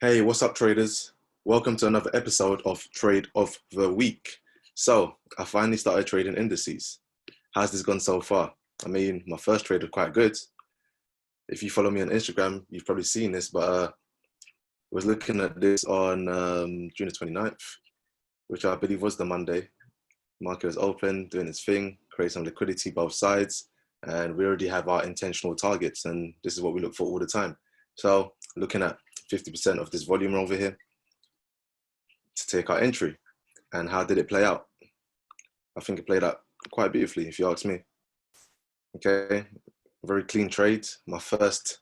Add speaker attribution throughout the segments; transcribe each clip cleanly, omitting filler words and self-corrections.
Speaker 1: Hey, what's up, traders? Welcome to another episode of Trade of the Week. So, I finally started trading indices. How's this gone so far? I mean, my first trade was quite good. If you follow me on Instagram, you've probably seen this, but I was looking at this on June the 29th, which I believe was the Monday. Market was open, doing its thing, create some liquidity both sides, and we already have our intentional targets, and this is what we look for all the time. So, looking at 50% of this volume over here to take our entry. And how did it play out? I think it played out quite beautifully, if you ask me. Okay, very clean trade. My first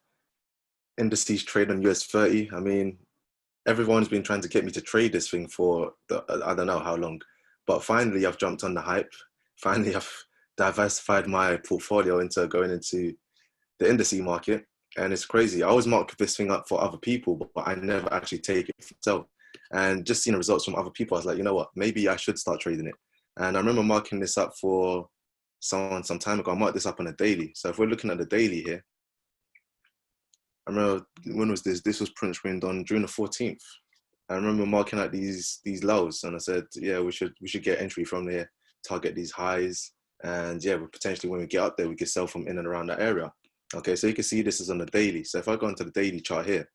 Speaker 1: indices trade on US 30. I mean, everyone's been trying to get me to trade this thing for I don't know how long, but finally I've jumped on the hype. Finally, I've diversified my portfolio into going into the indices market, and it's crazy. I always mark this thing up for other people, but I never actually take it for myself. And just seeing the results from other people, I was like, you know what? Maybe I should start trading it. And I remember marking this up for someone some time ago. I marked this up on a daily. So if we're looking at the daily here, I remember when was this? This was print screened on June the 14th. I remember marking out these lows, and I said, yeah, we should get entry from there, target these highs, and yeah, potentially when we get up there, we can sell from in and around that area. Okay, so you can see this is on the daily. So if I go into the daily chart here,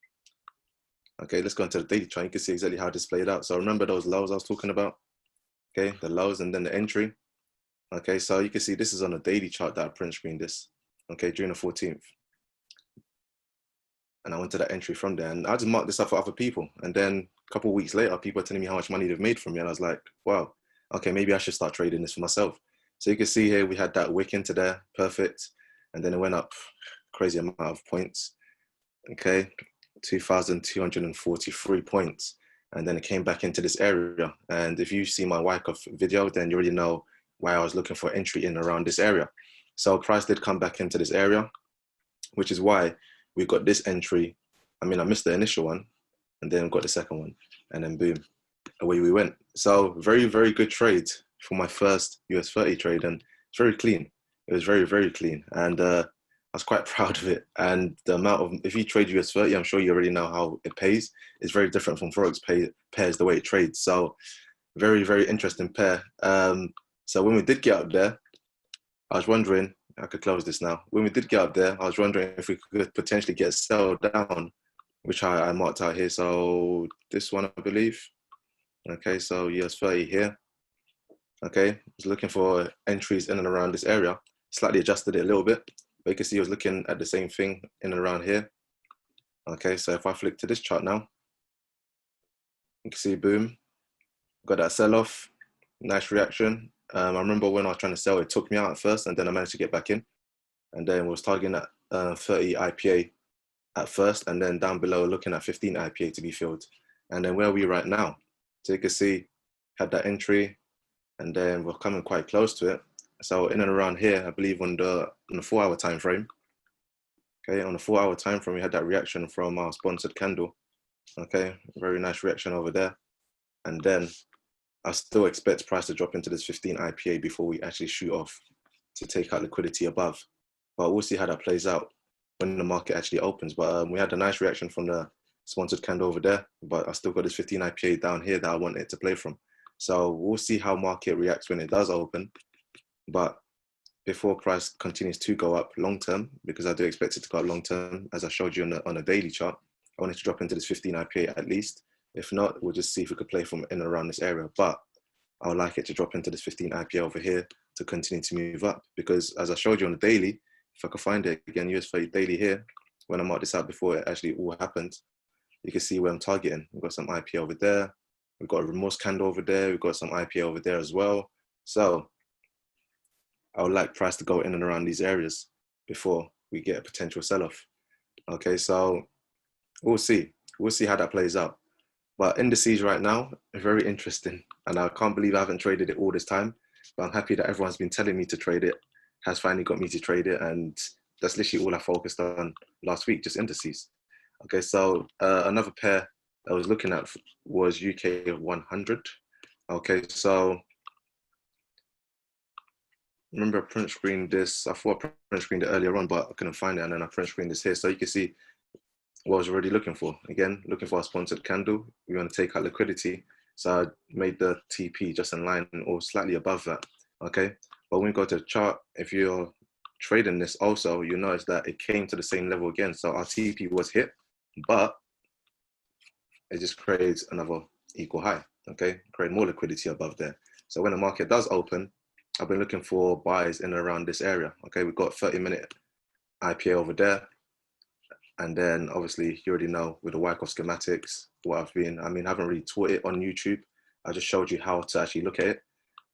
Speaker 1: okay, let's go into the daily chart. You can see exactly how this played out. So remember those lows I was talking about? Okay, the lows and then the entry. Okay, so you can see this is on a daily chart that I print screened this. Okay, June the 14th. And I went to that entry from there, and I just marked this up for other people. And then a couple of weeks later, people are telling me how much money they've made from me. And I was like, wow, okay, maybe I should start trading this for myself. So you can see here, we had that wick into there, perfect. And then it went up crazy amount of points. Okay, 2,243 points. And then it came back into this area. And if you see my Wyckoff video, then you already know why I was looking for entry in around this area. So price did come back into this area, which is why we got this entry. I mean, I missed the initial one, and then got the second one, and then boom, away we went. So very, very good trade for my first US 30 trade, and it's very clean. It was very, very clean, and I was quite proud of it. And the amount of, if you trade US 30, I'm sure you already know how it pays. It's very different from Forex pairs, the way it trades. So very, very interesting pair. So when we did get up there, I was wondering, I could close this now. When we did get up there, I was wondering if we could potentially get a sell down, which I marked out here. So this one, I believe. Okay, so US 30 here. Okay, I was looking for entries in and around this area. Slightly adjusted it a little bit, but you can see I was looking at the same thing in and around here. Okay, so if I flick to this chart now, you can see, boom, got that sell-off, nice reaction. I remember when I was trying to sell, it took me out at first, and then I managed to get back in. And then was targeting at 30 IPA at first, and then down below looking at 15 IPA to be filled. And then where are we right now? So you can see, had that entry, and then we're coming quite close to it. So in and around here, I believe on the 4-hour time frame. Okay, on the 4-hour time frame, we had that reaction from our sponsored candle. Okay, very nice reaction over there. And then I still expect price to drop into this 15 IPA before we actually shoot off to take out liquidity above. But we'll see how that plays out when the market actually opens. But we had a nice reaction from the sponsored candle over there, but I still got this 15 IPA down here that I want it to play from. So we'll see how market reacts when it does open. But before price continues to go up long term, because I do expect it to go up long term, as I showed you on a daily chart, I want it to drop into this 15 IPA at least. If not, we'll just see if we could play from in and around this area. But I would like it to drop into this 15 IPA over here to continue to move up, because as I showed you on the daily, if I could find it again, US 30 daily here, when I marked this out before it actually all happened, you can see where I'm targeting. We've got some IPA over there. We've got a remorse candle over there. We've got some IPA over there as well. So I would like price to go in and around these areas before we get a potential sell-off. Okay, so we'll see. We'll see how that plays out. But indices right now are very interesting. And I can't believe I haven't traded it all this time. But I'm happy that everyone's been telling me to trade it, has finally got me to trade it. And that's literally all I focused on last week, just indices. Okay, so another pair I was looking at was UK 100. Okay, so remember I print screened this. I thought I print screened it earlier on, but I couldn't find it. And then I print screened this here. So you can see what I was already looking for. Again, looking for a sponsored candle. We want to take out liquidity. So I made the TP just in line or slightly above that. Okay. But when we go to the chart, if you're trading this also, you notice that it came to the same level again. So our TP was hit, but it just creates another equal high. Okay. Create more liquidity above there. So when the market does open, I've been looking for buys in and around this area. Okay. We've got 30-minute IPA over there. And then obviously you already know with the Wyckoff schematics, what I haven't really taught it on YouTube. I just showed you how to actually look at it.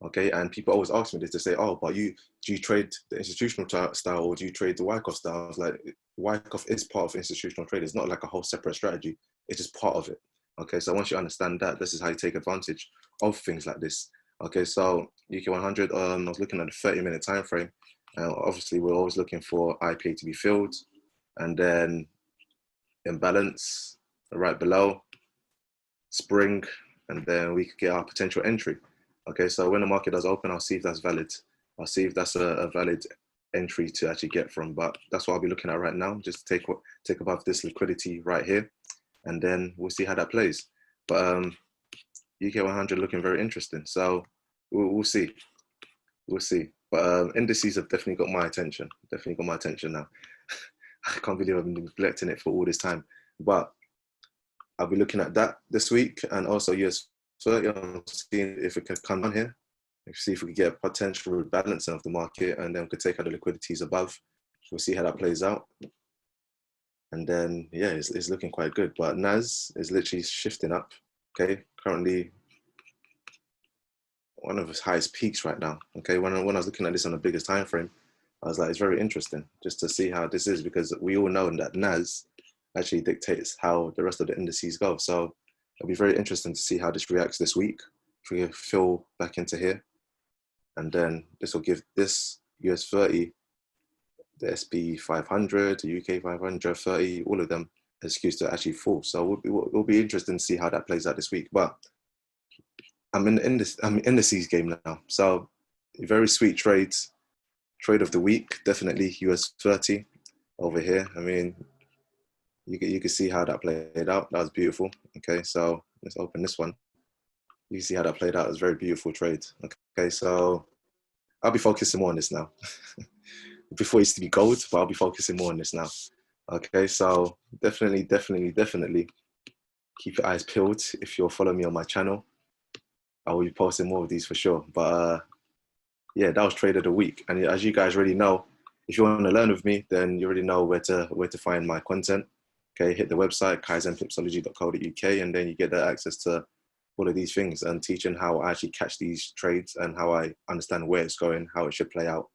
Speaker 1: Okay. And people always ask me this to say, oh, but do you trade the institutional style or do you trade the Wyckoff style? I was like, Wyckoff is part of institutional trade. It's not like a whole separate strategy. It's just part of it. Okay. So once you understand that, this is how you take advantage of things like this. Okay. So UK 100, I was looking at the 30-minute time frame. Obviously, we're always looking for IPA to be filled. And then imbalance right below, spring, and then we could get our potential entry. Okay, so when the market does open, I'll see if that's valid. I'll see if that's a valid entry to actually get from. But that's what I'll be looking at right now. Just take above this liquidity right here, and then we'll see how that plays. But UK 100 looking very interesting. So we'll see. We'll see. But indices have definitely got my attention. Definitely got my attention now. I can't believe I've been neglecting it for all this time. But I'll be looking at that this week, and also US 30. I'm seeing if it can come down here, see if we can get a potential rebalancing of the market, and then we could take out the liquidities above. We'll see how that plays out. And then, yeah, it's looking quite good. But NAS is literally shifting up. Okay, currently one of its highest peaks right now. Okay, when I was looking at this on the biggest time frame, I was like, it's very interesting just to see how this is, because we all know that NAS actually dictates how the rest of the indices go. So it'll be very interesting to see how this reacts this week. If we fill back into here, and then this will give this US 30, the SP 500, the UK 500, 30, all of them excuse to actually fall. So it'll be interesting to see how that plays out this week. But I'm in the indices game now. So very sweet trades. Trade of the week, definitely US 30 over here. I mean, you can see how that played out. That was beautiful. Okay, so let's open this one. You can see how that played out. It was a very beautiful trade. Okay, so I'll be focusing more on this now. Before it used to be gold, but I'll be focusing more on this now. Okay, so definitely keep your eyes peeled if you're following me on my channel. I will be posting more of these for sure. But yeah, that was trade of the week. And as you guys already know, if you want to learn with me, then you already know where to find my content. Okay, hit the website kaizenpipsology.co.uk, and then you get the access to all of these things and teaching how I actually catch these trades and how I understand where it's going, how it should play out,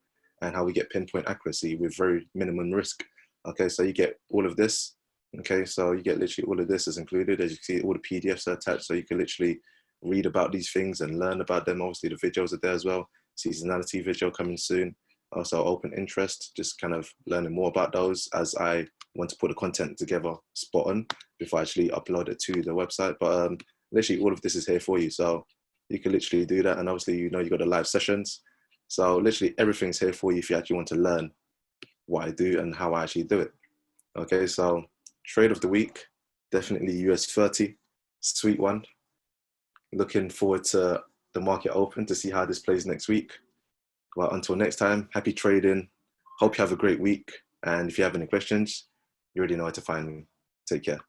Speaker 1: and how we get pinpoint accuracy with very minimum risk. Okay, so you get all of this. Okay, so you get literally all of this is included. As you can see, all the PDFs are attached, so you can literally read about these things and learn about them. Obviously, the videos are there as well. Seasonality video coming soon. Also, open interest, just kind of learning more about those as I want to put the content together spot on before I actually upload it to the website. But literally, all of this is here for you. So you can literally do that. And obviously, you got the live sessions. So literally, everything's here for you if you actually want to learn what I do and how I actually do it. Okay, so trade of the week, definitely US 30, sweet one. Looking forward to the market open to see how this plays next week. Well, until next time, happy trading. Hope you have a great week. And if you have any questions, you already know where to find me. Take care.